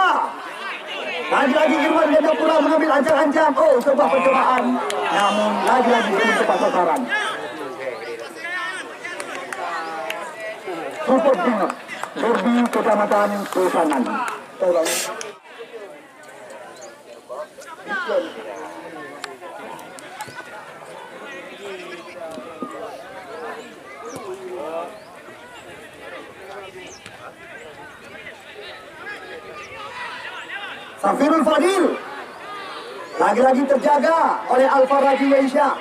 Speaker 1: Lagi-lagi Irwan Gandapura mengambil ancang-ancang. Oh, sebuah percobaan. Namun lagi-lagi belum tepat sasaran. Support Bingok. Derby Kecamatan Kusanan. Tolong. Safirul Fadil lagi-lagi terjaga oleh Alfa Raji Weisha.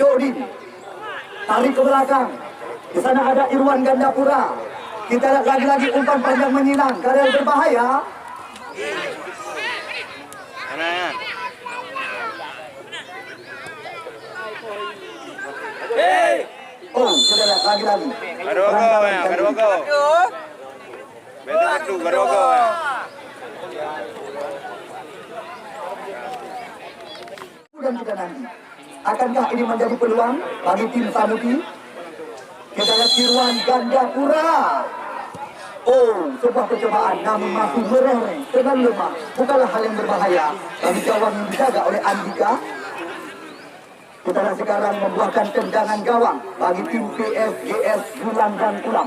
Speaker 1: Dodin tarik ke belakang. Di sana ada Irwan Gandapura. Kita lihat lagi-lagi umpan panjang menyilang. Karel berbahaya. Oh, kita lihat lagi-lagi.
Speaker 3: Garogo. Betul Garogo.
Speaker 1: Dan kita nanti, akankah ini menjadi peluang bagi tim Samuki? Kita lihat Irwan Gandapura. Oh, sebuah percobaan namun masih mereng dengan lemah. Bukanlah hal yang berbahaya bagi gawang yang dijaga oleh Andika. Kita lihat sekarang membuahkan tendangan gawang bagi tim PSGS Bulan dan Ulam.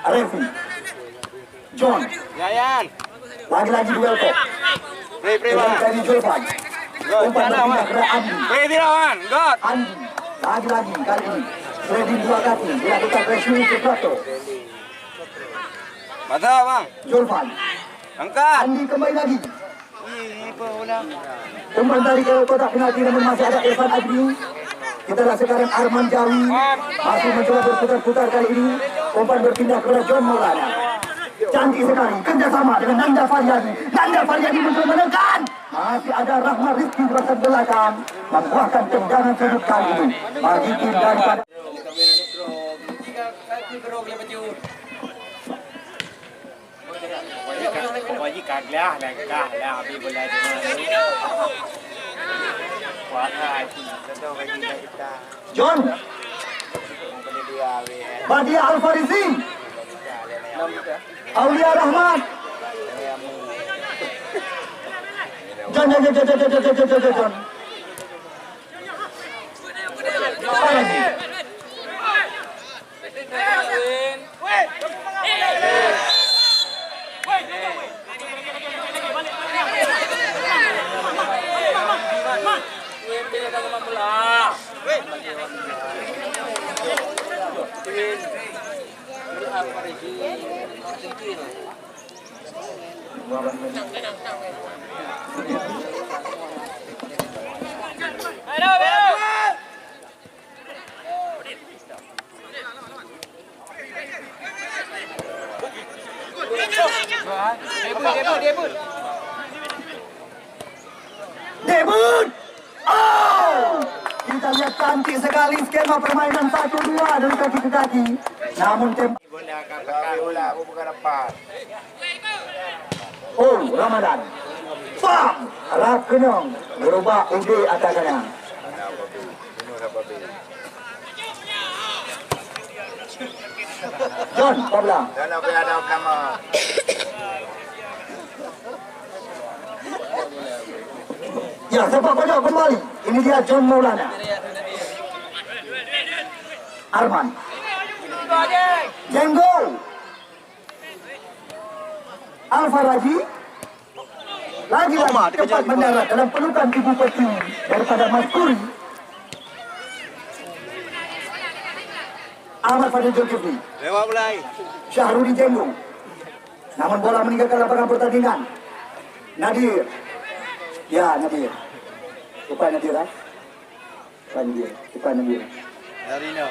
Speaker 1: Refi John
Speaker 3: Yayan.
Speaker 1: lagi-lagi duel kok.
Speaker 3: Pre bang.
Speaker 1: Dari Jolvan. Umpan berpindah ke Andi.
Speaker 3: Pre tirawan. God.
Speaker 1: Andi lagi-lagi kali ini Freddy dua kaki dilakukan pressure ke Plato.
Speaker 3: Mata bang.
Speaker 1: Jolvan
Speaker 3: Angkat.
Speaker 1: Andi kembali lagi.
Speaker 3: Bola.
Speaker 1: Umpan dari ke kotak penalti namun masih ada Irfan Adri. Kita lihat sekarang Arman Jawi masih mencoba berputar-putar kali ini. Umpan berpindah kepada John Maulana. Cantik sekali kerjasama dengan Nanda Faryadi. Nanda Faryadi mencoba menekan. Masih ada Rahmat Rizky di bagian belakang membuahkan tendangan sudut kali ini bagi tim daripada John Badia Al-Farizi, Aulia Rahmat. John. Debut. Oh, kita lihat cantik sekali skema permainan 1-2 dari kaki ke kaki. Namun Oh, Ramadan. Tumpang. Harap Kenong berubah UD atakannya. John, Pabla.
Speaker 3: Dalam berada nama.
Speaker 1: Ya, sepak bola kembali. Ini dia John Maulana. Arman. Jenggo. Al-Faraji. Lagi-lagi cepat mendarat dalam pelukan ibu peti daripada Mas Kuri. Ahmad Fadil Zulkifli.
Speaker 3: Lewat mulai.
Speaker 1: Syahrudi Jenggo. Namun bola meninggalkan lapangan pertandingan. Nadir. Ya, Nadir. Upaya Nadir, ha? Upaya Nadir.
Speaker 3: Dari ni.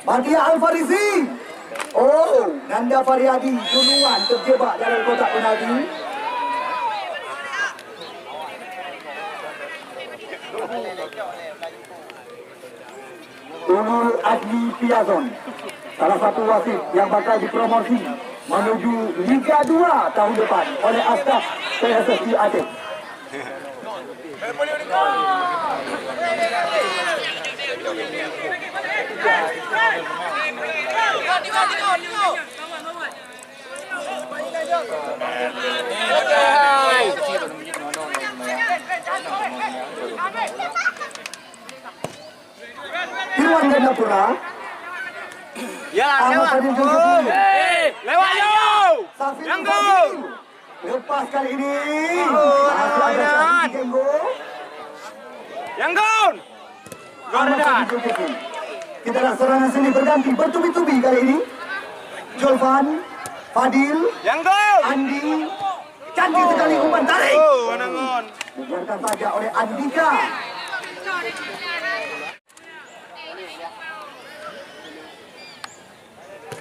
Speaker 1: Batia Al-Farisi. Oh, Nanda Faryadi duluan terjebak dalam kotak penalti. Ulul Adli Piazon, salah satu wasit yang bakal dipromosi menuju Liga 2 tahun depan oleh Asaf PSSI Aceh. Irwan Gandapura.
Speaker 3: Ya, lewat. Lewat jauh. Yang gol.
Speaker 1: Lepas kali ini.
Speaker 3: Oh,
Speaker 1: Masih ada
Speaker 3: Irwan.
Speaker 1: Jenggo.
Speaker 3: Yang gol. Gol dah.
Speaker 1: Kita lihat serangan sini berganti bertubi-tubi kali ini. Julfan, Fadil,
Speaker 3: Yang gol.
Speaker 1: Andi. Cantik sekali umpan tarik.
Speaker 3: Oh, Anangon.
Speaker 1: Dibiarkan saja oleh Andika.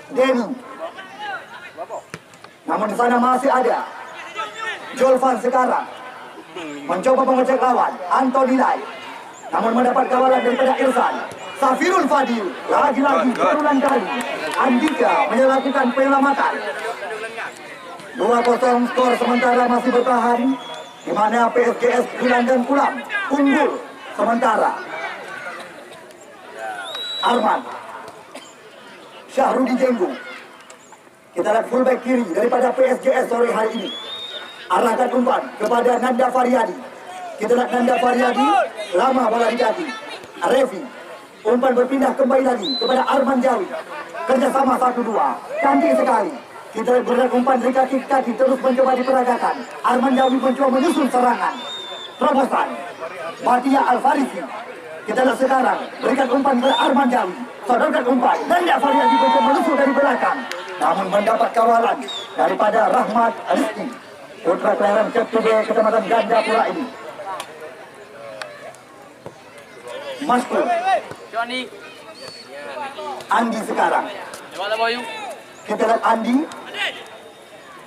Speaker 1: Denny. Namun di sana masih ada Julfan sekarang mencoba mengecek lawan Anthony Lai, namun mendapat kawalan daripada Irsan. Safirul Fadil lagi-lagi berulang kali Andika melakukan penyelamatan. 2-0 skor sementara masih bertahan, di mana PSGS Gulan dan Kulam unggul sementara. Arman, Syahrudi Jenggo. Kita lihat fullback kiri daripada PSGS sore hari ini. Arahkan umpan kepada Nanda Faryadi. Kita lihat Nanda Faryadi, lama bola di kaki. Revi, umpan berpindah kembali lagi kepada Arman Jawi. Kerjasama 1-2, cantik sekali. Kita lihat berat umpan dari kaki ke kaki terus mencoba diperagakan. Arman Jawi mencoba menyusun serangan. Terobosan Batia Al-Farisi. Kita lihat sekarang berikan umpan kepada Arman Jawi. Sodorkan umpan. Nanda Faryadi mencoba menusuk dari belakang, namun mendapat kawalan daripada Rahmat Rizki, putra kelahiran Ketube, Kecamatan Gandapura ini. Maskur
Speaker 2: Johnny.
Speaker 1: Andi sekarang.
Speaker 2: Mana Bayu?
Speaker 1: Kita lihat Andi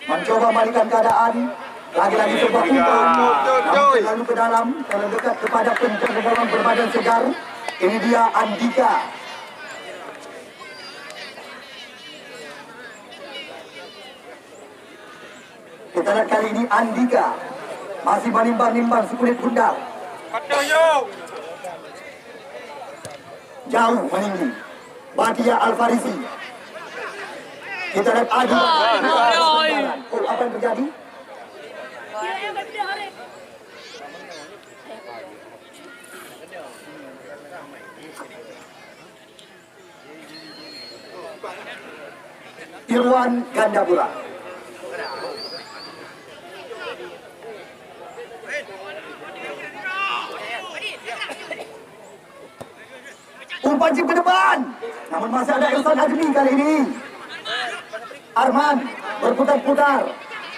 Speaker 1: mencoba balikan keadaan. Lagi-lagi sebuah umpan, namun lalu ke dalam, terlalu dekat kepada penjaga gawang berbadan segar. Ini dia Andika. Kita lihat kali ini Andika masih menimbang-nimbang si kulit bundar. Jauh meninggi. Batia Al-Farisi. Kita lihat Adi. Oh, apa yang terjadi? Irwan Gandapura. Umpan chip ke depan, namun masih ada Irsan Azmi kali ini. Arman berputar-putar,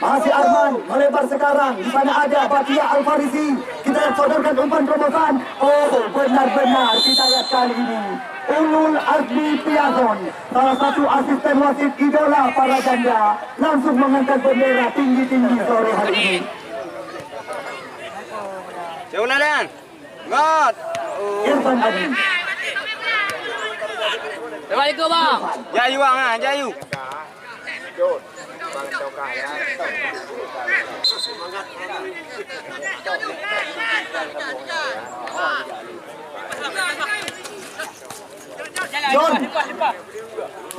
Speaker 1: masih Arman melebar sekarang. Di sana ada Batia Al-Farisi. Kita lihat sodorkan umpan terobosan. Oh, benar-benar kita lihat kali ini Ulul Adli Piazon, salah satu asisten wasit idola para janda, langsung mengangkat bendera tinggi-tinggi sore hari ini.
Speaker 3: Jauh lalan. God.
Speaker 1: Irfan Adi.
Speaker 2: Balik ke bang.
Speaker 3: Jayu bang ah, Jayu.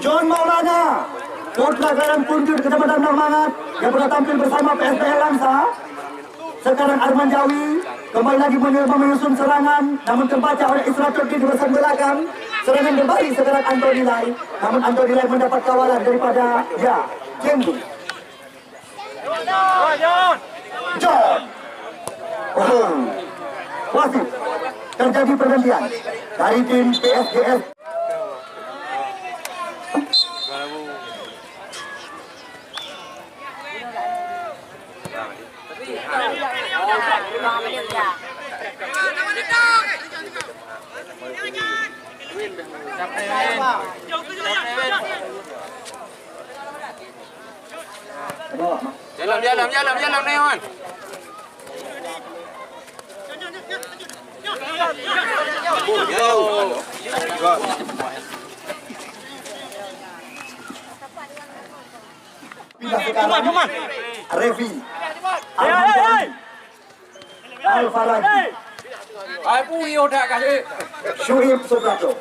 Speaker 1: John Maulana, Putra Garam Kunjur Kecamatan Normangat yang pernah tampil bersama PSBL Langsa. Sekarang Arman Jawi kembali lagi menyusun serangan, namun terbaca oleh Isra Turki di bersama belakang. Serangan kembali sekarang Anthony Lai, namun Anthony Lai mendapat kawalan daripada Jembu. John. Wasit. Terjadi pergantian dari tim PSGS.
Speaker 3: Jalan Neon.
Speaker 1: Pindah sekarang Revi Al-Faraji Syuib Suprato.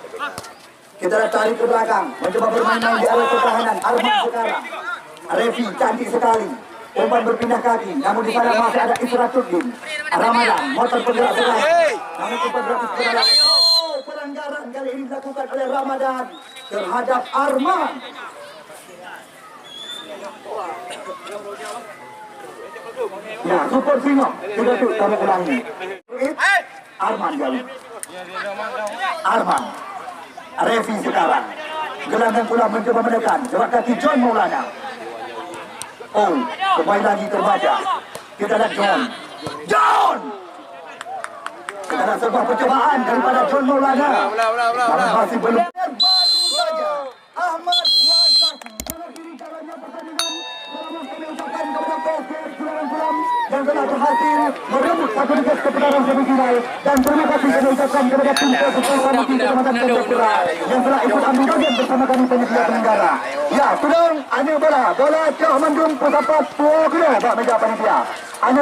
Speaker 1: Kita tarik ke belakang, mencoba bermain-main di area pertahanan. Arman sekarang Revi cantik sekali, umpan berpindah kaki, namun di sana masih ada Isratuddin Ramadan, motor penggerak serangan, namun umpan berapis ke dalam. Oh, pelanggaran kali ini dilakukan oleh Ramadan terhadap Arman. Ya, Super Singo, sudah tuh kami ulangi. Arman jauh. Arman. Revi sekarang. Gelandang pula mencoba menekan. Lewat kaki John Maulana. Oh, kembali lagi terbaca. Kita lihat John. John! Kita lihat sebuah percobaan daripada John Maulana. Namun masih belum. Baru saja Ahmad Wasaki mengakhiri jalannya pertandingan. Selamat kami ucapkan kepada PSGS Pulau Pulau yang telah berhasil merebut satu tiket kebenaran semifinal, dan terima kasih kami ucapkan kepada tim PSGS Samuki Kecamatan Jayapura yang telah ikut ambil bagian bersama kami penyedia penyelenggara. Ya, sedang anu bola jauh mendung pusat 20 kilo bak meja panitia. Anu